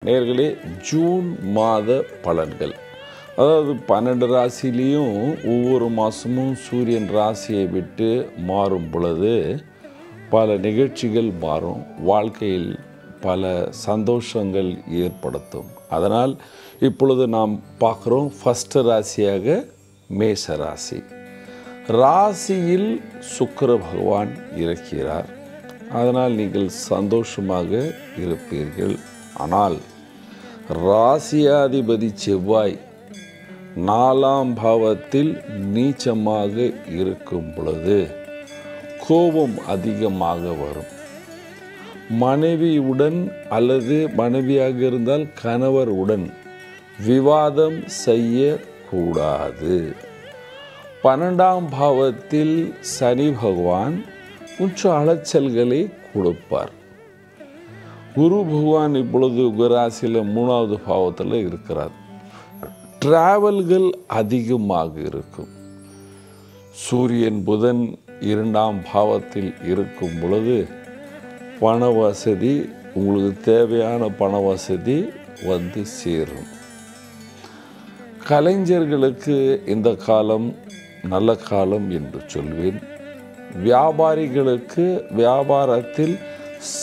நேயர்களே, ஜூன் மாத பலன்கள். அதாவது 12 ராசிலையும் ஒவ்வொரு மாதமும் சூரியன் ராசியை விட்டு மாறும் பொழுது பல நிகழ்ச்சிகள் மாறும், வாழ்க்கையில் பல சந்தோஷங்கள் ஏற்படுத்தும். அதனால் இப்பொழுது நாம் பார்க்குறோம் ஃபஸ்ட்டு ராசியாக மேஷ ராசி. ராசியில் சுக்கிர பகவான் இருக்கிறார். அதனால் நீங்கள் சந்தோஷமாக இருப்பீர்கள். ஆனால் ராசியாதிபதி செவ்வாய் 4ஆம் பாவத்தில் நீச்சமாக இருக்கும் பொழுது கோபம் அதிகமாக வரும். மனைவியுடன் அல்லது மனைவியாக இருந்தால் கணவருடன் விவாதம் செய்யக்கூடாது. 12ஆம் பாவத்தில் சனி பகவான் கொஞ்சம் அலைச்சல்களை கொடுப்பார். குரு பகவான் இப்பொழுது ராசியில் 3ஆவது பாவத்தில் இருக்கிறார். டிராவல்கள் அதிகமாக இருக்கும். சூரியன் புதன் 2ஆம் பாவத்தில் இருக்கும் பொழுது பண வசதி, உங்களுக்கு தேவையான பண வசதி வந்து சேரும். கலைஞர்களுக்கு இந்த காலம் நல்ல காலம் என்று சொல்வேன். வியாபாரிகளுக்கு வியாபாரத்தில்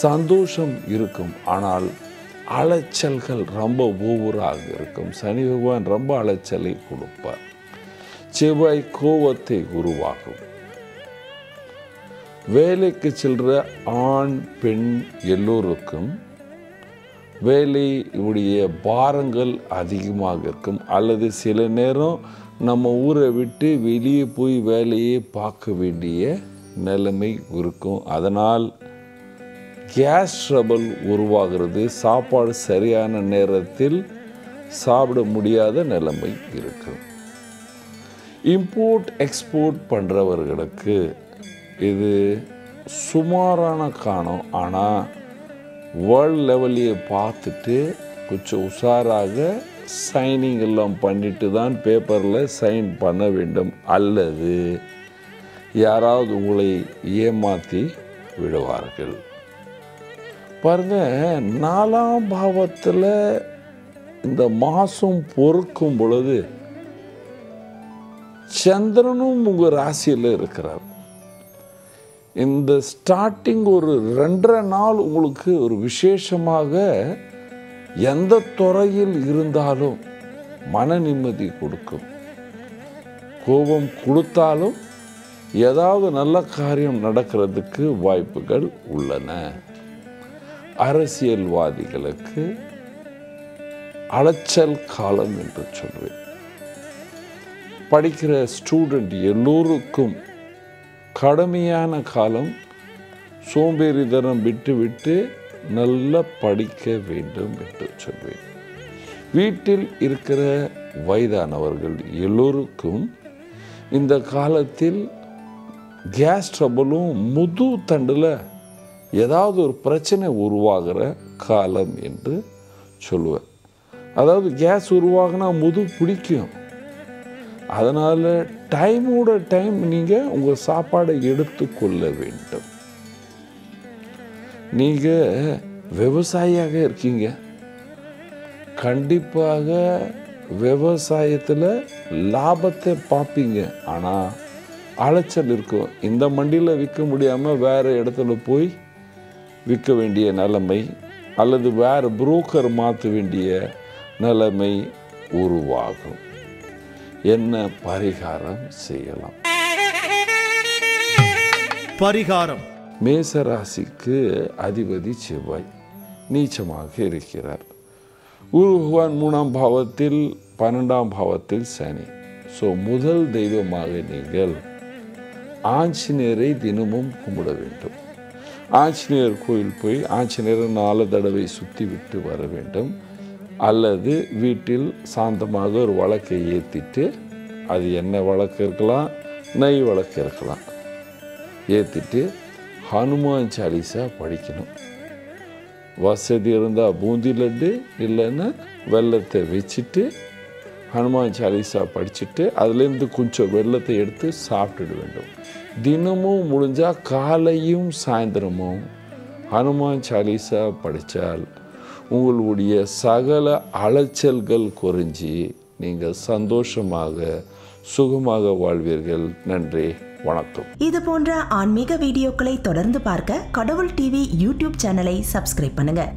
சந்தோஷம் இருக்கும். ஆனால் அலைச்சல்கள் ரொம்ப ஓவராக இருக்கும். சனி பகவான் ரொம்ப அலைச்சலை கொடுப்பார். செவ்வாய் கோபத்தை உருவாகும். வேலைக்கு செல்கிற ஆண் பெண் எல்லோருக்கும் வேலையுடைய பாரங்கள் அதிகமாக இருக்கும். அல்லது சில நேரம் நம்ம ஊரை விட்டு வெளியே போய் வேலையை பார்க்க வேண்டிய நிலைமை இருக்கும். அதனால் கேஸ் ட்ரபிள் உருவாகிறது. சாப்பாடு சரியான நேரத்தில் சாப்பிட முடியாத நிலைமை இருக்கும். இம்போர்ட் எக்ஸ்போர்ட் பண்ணுறவர்களுக்கு இது சுமாரான காலம். ஆனால் வேர்ல்ட் லெவலையே பார்த்துட்டு கொஞ்சம் உஷாராக சைனிங் எல்லாம் பண்ணிட்டு தான் பேப்பரில் சைன் பண்ண வேண்டும். அல்லது யாராவது உங்களை ஏமாற்றி விடுவார்கள். பாருங்க, 4ஆம் பாவத்தில் இந்த மாதம் பொறுக்கும் பொழுது சந்திரனும் உங்கள் ராசியில் இருக்கிறார். இந்த ஸ்டார்டிங் ஒரு 2.5 நாள் உங்களுக்கு ஒரு விசேஷமாக எந்த துறையில் இருந்தாலும் மன நிம்மதி கொடுக்கும். கோபம் கொடுத்தாலும் ஏதாவது நல்ல காரியம் நடக்கிறதுக்கு வாய்ப்புகள் உள்ளன. அரசியல்வாதிகளுக்கு அலைச்சல் காலம் என்று சொல்வேன். படிக்கிற ஸ்டூடெண்ட் எல்லோருக்கும் கடுமையான காலம். சோம்பேறித்தனம் விட்டு நல்லா படிக்க வேண்டும் என்று சொல்வேன். வீட்டில் இருக்கிற வயதானவர்கள் எல்லோருக்கும் இந்த காலத்தில் கேஸ் ட்ரபிளும் முது தண்டில் ஏதாவது ஒரு பிரச்சனை உருவாகிற காலம் என்று சொல்லுவேன். அதாவது கேஸ் உருவாகினா முது பிடிக்கும். அதனால் டைமோட டைம் நீங்கள் உங்கள் சாப்பாடை எடுத்துக்கொள்ள வேண்டும். நீங்கள் விவசாயியாக இருக்கீங்க, கண்டிப்பாக விவசாயத்தில் லாபத்தை பார்ப்பீங்க. ஆனால் அலைச்சல் இருக்கும். இந்த மண்டியில் விற்க முடியாமல் வேறு இடத்துல போய் விற்க வேண்டிய நிலைமை, அல்லது வேறு புரோக்கர் மாற்ற வேண்டிய நிலைமை உருவாகும். என்ன பரிகாரம் செய்யலாம்? பரிகாரம். மேச ராசிக்கு அதிபதி செவ்வாய் நீச்சமாக இருக்கிறார். குரு பகவான் 3ஆம் பாவத்தில், 12ஆம் பாவத்தில் சனி. ஸோ முதல் தெய்வமாக நீங்கள் ஆஞ்சநேயரை தினமும் கும்பிட வேண்டும். ஆஞ்சநேயர் கோயில் போய் ஆஞ்சநேயரை 4 தடவை சுற்றி விட்டு வர வேண்டும். அல்லது வீட்டில் சாந்தமாக ஒரு விளக்கை ஏற்றிட்டு, அது எண்ணெய் விளக்கு இருக்கலாம், நெய் விளக்கு இருக்கலாம், ஏற்றிட்டு ஹனுமான் சாலிசா படிக்கணும். வசதி இருந்தால் பூந்தி லட்டு, இல்லைன்னா வெல்லத்தை வச்சுட்டு ஹனுமான் சாலிசா படிச்சுட்டு அதுலேருந்து கொஞ்சம் வெல்லத்தை எடுத்து சாப்பிட்டுட வேண்டும். தினமும் முடிஞ்சால் காலையும் சாயந்தரமும் ஹனுமான் சாலிசா படித்தால் உங்களுடைய சகல அலைச்சல்கள் குறைஞ்சி நீங்கள் சந்தோஷமாக சுகமாக வாழ்வீர்கள். நன்றி, வணக்கம். இது போன்ற ஆன்மீக வீடியோக்களை தொடர்ந்து பார்க்க கடவுள் டிவி யூடியூப் சேனலை சப்ஸ்கிரைப் பண்ணுங்க.